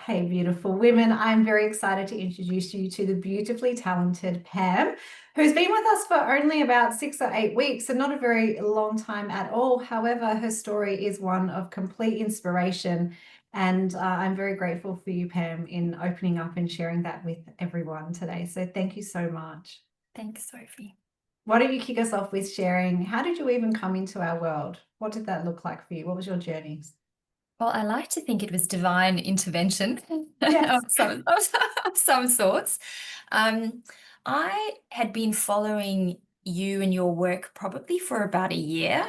Hey, beautiful women. I'm very excited to introduce you to the beautifully talented Pam, who's been with us for only about 6 or 8 weeks, and not a very long time at all. However, her story is one of complete inspiration. And I'm very grateful for you, Pam, in opening up and sharing that with everyone today. So thank you so much. Thanks, Sophie. Why don't you kick us off with sharing, how did you even come into our world? What did that look like for you? What was your journey? Well, I like to think it was divine intervention Yes. of some sorts. Um, I had been following you and your work probably for about a year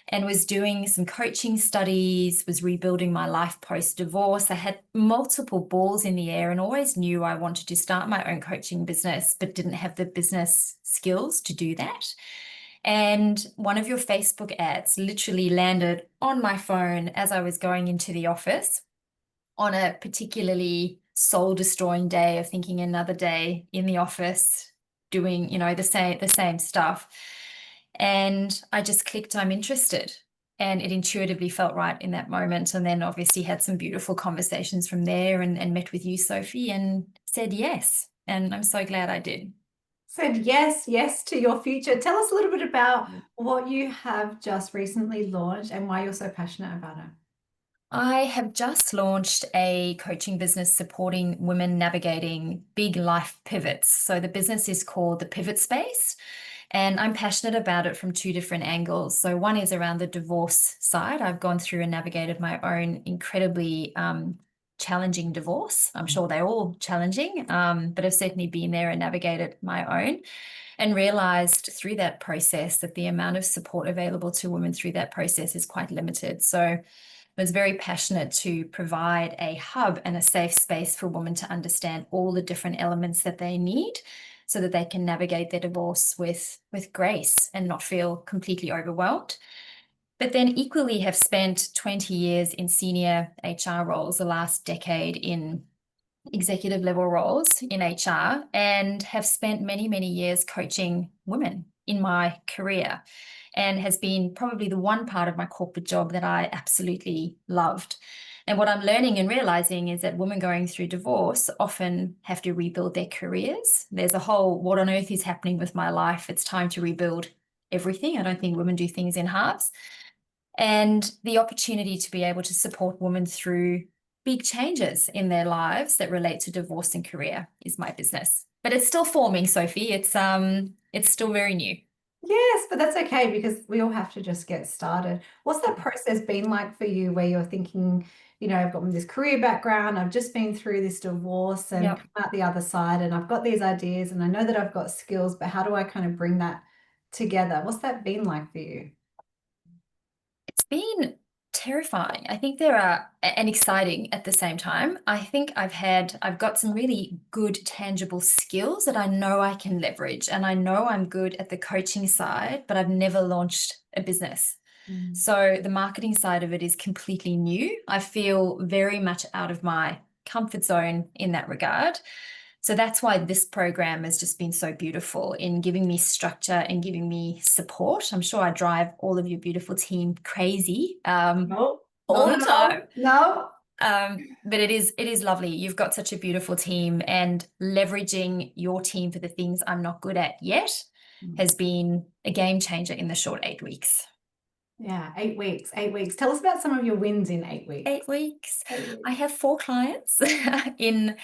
and was doing some coaching studies, was rebuilding my life post-divorce. I had multiple balls in the air and always knew I wanted to start my own coaching business, but didn't have the business skills to do that. And one of your Facebook ads literally landed on my phone as I was going into the office on a particularly soul-destroying day of thinking another day in the office doing, the same stuff. And I just clicked, I'm interested. And it intuitively felt right in that moment. And then obviously had some beautiful conversations from there and met with you, Sophie, and said yes. And I'm so glad I did. Said yes, yes to your future. Tell us a little bit about what you have just recently launched and why you're so passionate about it. I have just launched a coaching business supporting women navigating big life pivots. So the business is called The Pivot Space, and I'm passionate about it from two different angles. So one is around the divorce side. I've gone through and navigated my own incredibly challenging divorce. I'm sure they're all challenging, but I've certainly been there and navigated my own and realized through that process that the amount of support available to women through that process is quite limited. So I was very passionate to provide a hub and a safe space for women to understand all the different elements that they need so that they can navigate their divorce with grace and not feel completely overwhelmed. But then equally have spent 20 years in senior HR roles, the last decade in executive level roles in HR, and have spent many, many years coaching women in my career, and has been probably the one part of my corporate job that I absolutely loved. And what I'm learning and realizing is that women going through divorce often have to rebuild their careers. There's a whole, what on earth is happening with my life? It's time to rebuild everything. I don't think women do things in halves. And the opportunity to be able to support women through big changes in their lives that relate to divorce and career is my business. But it's still forming, Sophie. It's still very new. Yes, but that's okay because we all have to just get started. What's that process been like for you where you're thinking, I've got this career background, I've just been through this divorce and Yeah. come out the other side, and I've got these ideas and I know that I've got skills, but how do I kind of bring that together? What's that been like for you? It's been terrifying. I think there are, and exciting at the same time. I think I've got some really good tangible skills that I know I can leverage. And I know I'm good at the coaching side, but I've never launched a business. So the marketing side of it is completely new. I feel very much out of my comfort zone in that regard. So that's why this program has just been so beautiful in giving me structure and giving me support. I'm sure I drive all of your beautiful team crazy No, all not the at all. time. No. But it is lovely. You've got such a beautiful team, and leveraging your team for the things I'm not good at yet has been a game changer in the short 8 weeks. Yeah, 8 weeks, 8 weeks. Tell us about some of your wins in 8 weeks. 8 weeks. 8 weeks. I have 4 clients in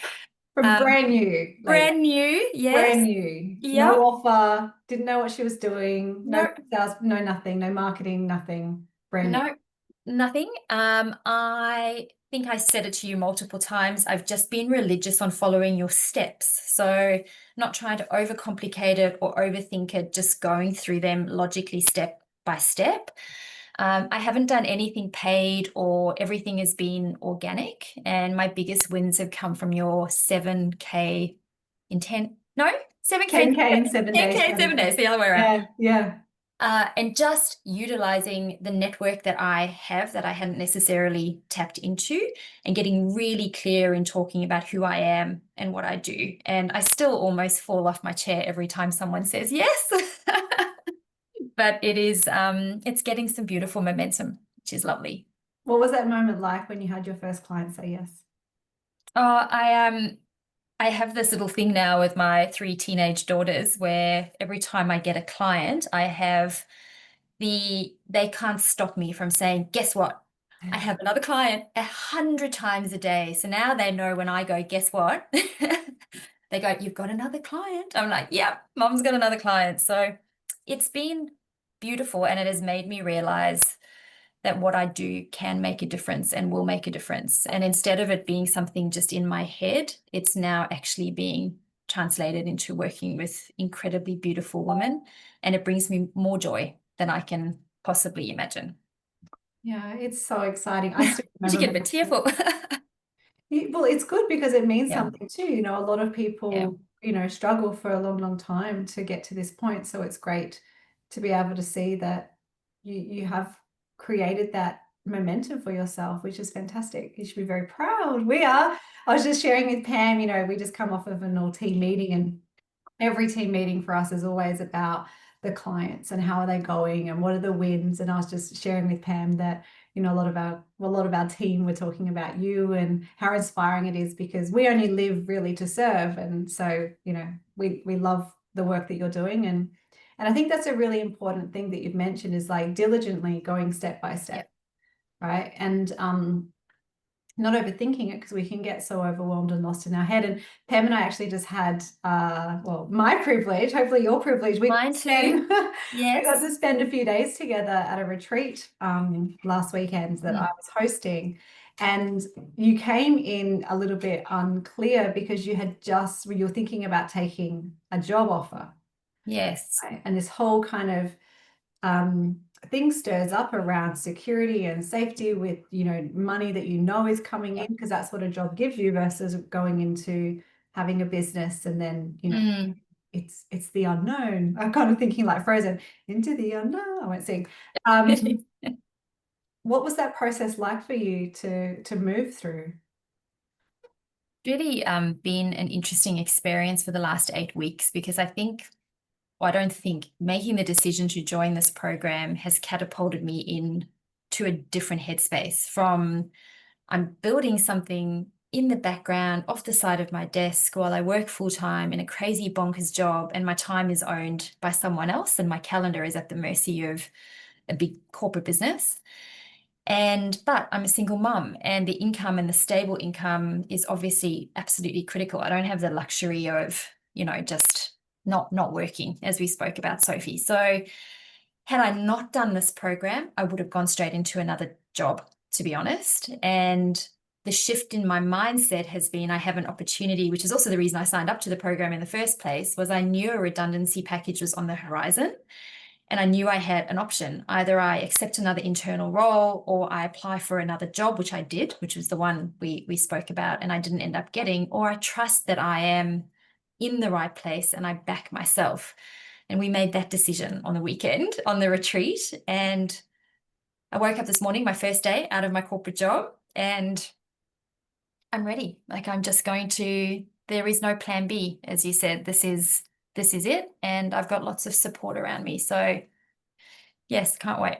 From um, brand new, like brand new. Yes. brand new, no Yep. offer, didn't know what she was doing, no No, sales, no nothing, no marketing, nothing, brand new. no, nothing. I think I said it to you multiple times. I've just been religious on following your steps. So not trying to overcomplicate it or overthink it, just going through them logically step by step. I haven't done anything paid, or everything has been organic. And my biggest wins have come from your 7K in 10, no, 7K, 10K in 7 days 10K in 7 days, strategy. the other way around. Yeah, yeah. And just utilizing the network that I have that I hadn't necessarily tapped into, and getting really clear in talking about who I am and what I do. And I still almost fall off my chair every time someone says yes. But it's getting some beautiful momentum, which is lovely. What was that moment like when you had your first client say yes? Oh, I have this little thing now with my three teenage daughters where every time I get a client, I have they can't stop me from saying, guess what? I have another client 100 times a day. So now they know when I go, guess what? They go, you've got another client. I'm like, yeah, mom's got another client. So it's been beautiful and it has made me realize that what I do can make a difference and will make a difference. And instead of it being something just in my head, it's now actually being translated into working with incredibly beautiful women. And it brings me more joy than I can possibly imagine. Yeah, it's so exciting. I still Did you remember get a bit my tearful? Well, it's good because it means Yeah, something too. You know, a lot of yeah, people, struggle for a long, long time to get to this point. So it's great to be able to see that you have created that momentum for yourself, which is fantastic. You should be very proud. We are. I was just sharing with Pam, we just come off of an all team meeting, and every team meeting for us is always about the clients and how are they going and what are the wins. And I was just sharing with Pam that a lot of our team were talking about you and how inspiring it is, because we only live really to serve. And so we love the work that you're doing. And I think that's a really important thing that you've mentioned, is like diligently going step by yeah. step, right? And not overthinking it, because we can get so overwhelmed and lost in our head. And Pam and I actually just had, well, my privilege, hopefully your privilege. We got Mine to too. spend, we got Yes. to spend a few days together at a retreat last weekend that I Mm, was hosting. And you came in a little bit unclear because you were thinking about taking a job offer, yes. right? And this whole kind of thing stirs up around security and safety with money that is coming in, Yeah. because that's what a job gives you, versus going into having a business and then Mm. it's the unknown. I'm kind of thinking like Frozen, into the unknown. I won't sing. um what was that process like for you to move through? Really been an interesting experience for the last 8 weeks because I don't think making the decision to join this program has catapulted me in to a different headspace from I'm building something in the background off the side of my desk while I work full time in a crazy bonkers job, and my time is owned by someone else and my calendar is at the mercy of a big corporate business. But I'm a single mum and the income and the stable income is obviously absolutely critical. I don't have the luxury of, just not working, as we spoke about, Sophie. So had I not done this program, I would have gone straight into another job, to be honest. And the shift in my mindset has been I have an opportunity, which is also the reason I signed up to the program in the first place, was I knew a redundancy package was on the horizon. And I knew I had an option. Either I accept another internal role or I apply for another job, which I did, which was the one we spoke about and I didn't end up getting, or I trust that I am in the right place and I back myself. And we made that decision on the weekend on the retreat. And I woke up this morning, my first day out of my corporate job, and I'm ready. Like I'm just going to, there is no plan B, as you said. This is it. And I've got lots of support around me. So yes, can't wait.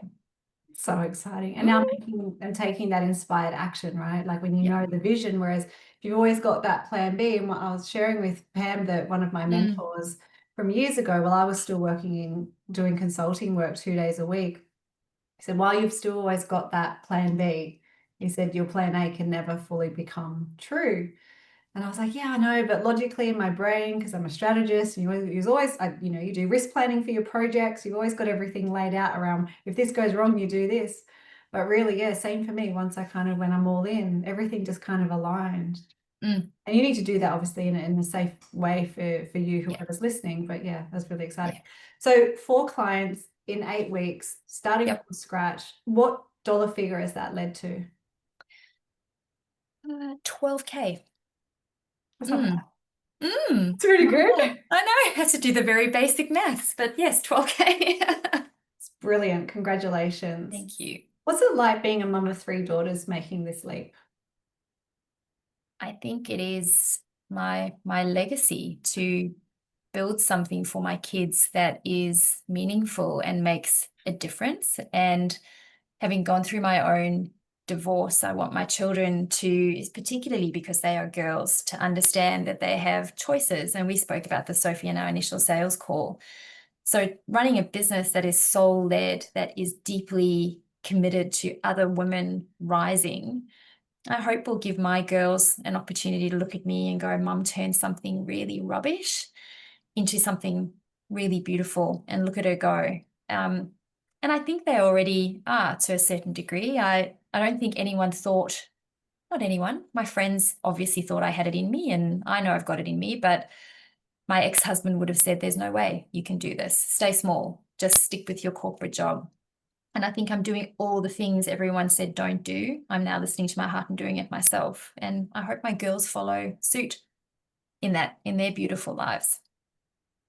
So exciting. And now Mm, making and taking that inspired action, right? Like when you yeah. know the vision, whereas if you've always got that plan B. And what I was sharing with Pam, that one of my Mm, mentors from years ago, while I was still working in doing consulting work 2 days a week, he said, while you've still always got that plan B, he said, your plan A can never fully become true. And I was like, yeah, I know, but logically in my brain, because I'm a strategist, and you do risk planning for your projects. You've always got everything laid out around, if this goes wrong, you do this. But really, yeah, same for me. Once when I'm all in, everything just kind of aligned. mm, And you need to do that obviously in a safe way for you, yeah, whoever's listening. But yeah, that's really exciting. yeah. So 4 clients in 8 weeks, starting Yep. from scratch, what dollar figure has that led to? 12K. That's not bad. Mm, mm. It's really Not good. bad. I know I had to do the very basic maths, but yes, 12K. It's brilliant. Congratulations. Thank you. What's it like being a mum of 3 daughters making this leap? I think it is my legacy to build something for my kids that is meaningful and makes a difference. And having gone through my own divorce. I want my children to, particularly because they are girls, to understand that they have choices. And we spoke about this, Sophie, in our initial sales call. So running a business that is soul-led, that is deeply committed to other women rising, I hope will give my girls an opportunity to look at me and go, Mum turned something really rubbish into something really beautiful, and look at her go. And I think they already are to a certain degree. I don't think anyone thought, not anyone, my friends obviously thought I had it in me, and I know I've got it in me, but my ex-husband would have said, there's no way you can do this. Stay small, just stick with your corporate job. And I think I'm doing all the things everyone said don't do. I'm now listening to my heart and doing it myself. And I hope my girls follow suit in their beautiful lives.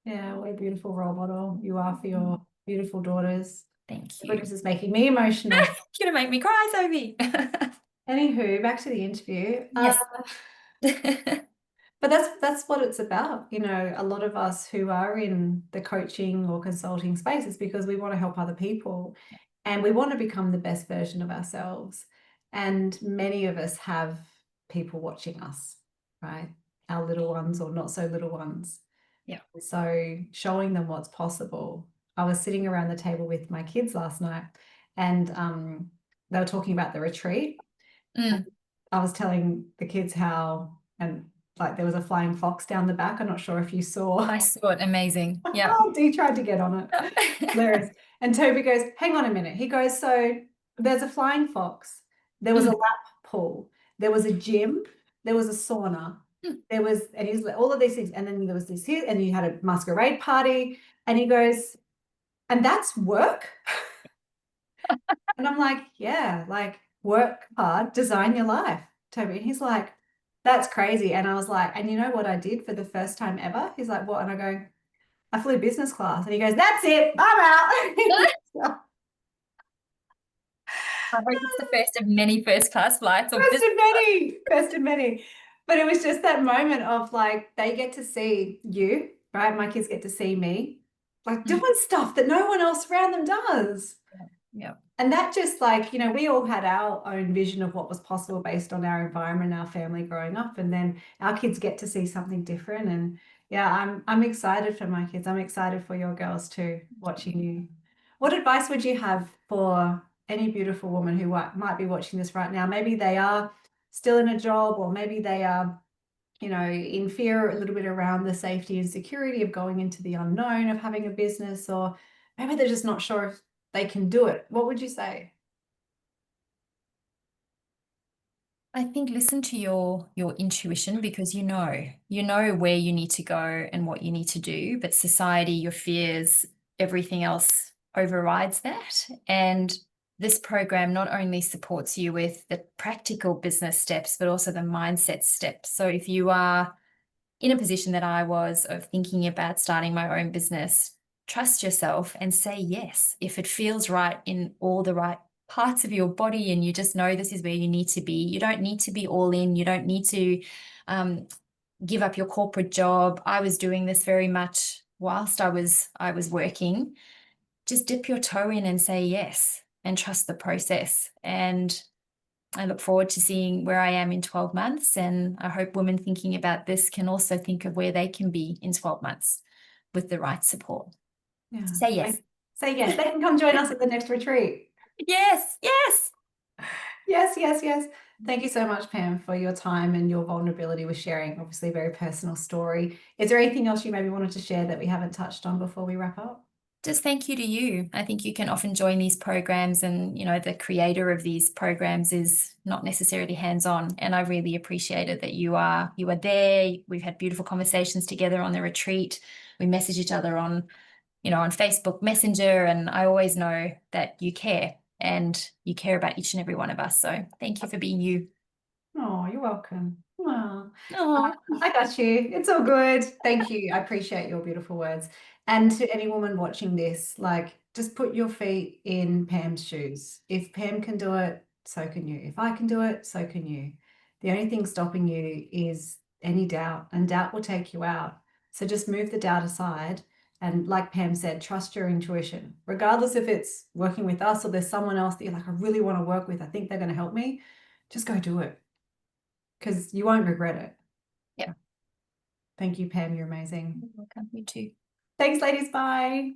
Yeah, what a beautiful role model you are for your beautiful daughters. Thank you. This is making me emotional. You're gonna make me cry, Sophie. Anywho, back to the interview. Yes. But that's what it's about. You know, a lot of us who are in the coaching or consulting space is because we want to help other people and we want to become the best version of ourselves. And many of us have people watching us, right? Our little ones or not so little ones. Yeah. So showing them what's possible. I was sitting around the table with my kids last night and they were talking about the retreat. I was telling the kids how, and like there was a flying fox down the back. I'm not sure if you saw. I saw it. Amazing. Yeah. Oh, Dee tried to get on it. Hilarious. And Toby goes, hang on a minute. He goes, so there's a flying fox. There was a lap pool. There was a gym. There was a sauna. There was, and he's like, all of these things. And then there was this here, and you had a masquerade party. And he goes, and that's work. And I'm like, yeah, like work hard, design your life, Toby. And he's like, that's crazy. And I was like, and you know what I did for the first time ever? He's like, what? And I go, I flew business class. And he goes, that's it, I'm out. I hope it's the first of many first class flights. Or First of many, first of many. But it was just that moment of like, they get to see you, right? My kids get to see me, like doing stuff that no one else around them does. Yeah. And that just like, you know, we all had our own vision of what was possible based on our environment, our family growing up, and then our kids get to see something different. And yeah, I'm excited for my kids. I'm excited for your girls too, watching you. What advice would you have for any beautiful woman who might be watching this right now? Maybe they are still in a job, or maybe they are, you know, in fear a little bit around the safety and security of going into the unknown of having a business, or maybe they're just not sure if they can do it. What would you say? I think listen to your intuition, because you know where you need to go and what you need to do, but society, your fears, everything else overrides that. And this program not only supports you with the practical business steps, but also the mindset steps. So if you are in a position that I was, of thinking about starting my own business, trust yourself and say yes. If it feels right in all the right parts of your body and you just know this is where you need to be, you don't need to be all in. You don't need to give up your corporate job. I was doing this very much whilst I was working. Just dip your toe in and say yes and trust the process. And I look forward to seeing where I am in 12 months. And I hope women thinking about this can also think of where they can be in 12 months with the right support. Yeah. Say yes. Say yes. They can come join us at the next retreat. Yes, yes. Yes, yes, yes. Thank you so much, Pam, for your time and your vulnerability with sharing, obviously a very personal story. Is there anything else you maybe wanted to share that we haven't touched on before we wrap up? Just thank you to you. I think you can often join these programs, and the creator of these programs is not necessarily hands-on. And I really appreciated that you are there. We've had beautiful conversations together on the retreat. We message each other on Facebook Messenger, and I always know that you care, and you care about each and every one of us. So thank you for being you. Oh, you're welcome. Oh, Oh, I got you. It's all good. Thank you. I appreciate your beautiful words. And to any woman watching this, like, just put your feet in Pam's shoes. If Pam can do it, so can you. If I can do it, so can you. The only thing stopping you is any doubt, and doubt will take you out. So just move the doubt aside And like Pam said, trust your intuition, regardless if it's working with us or there's someone else that you're like, I really want to work with. I think they're going to help me. Just go do it because you won't regret it. Yeah. Thank you, Pam. You're amazing. You're welcome. You too. Thanks, ladies. Bye.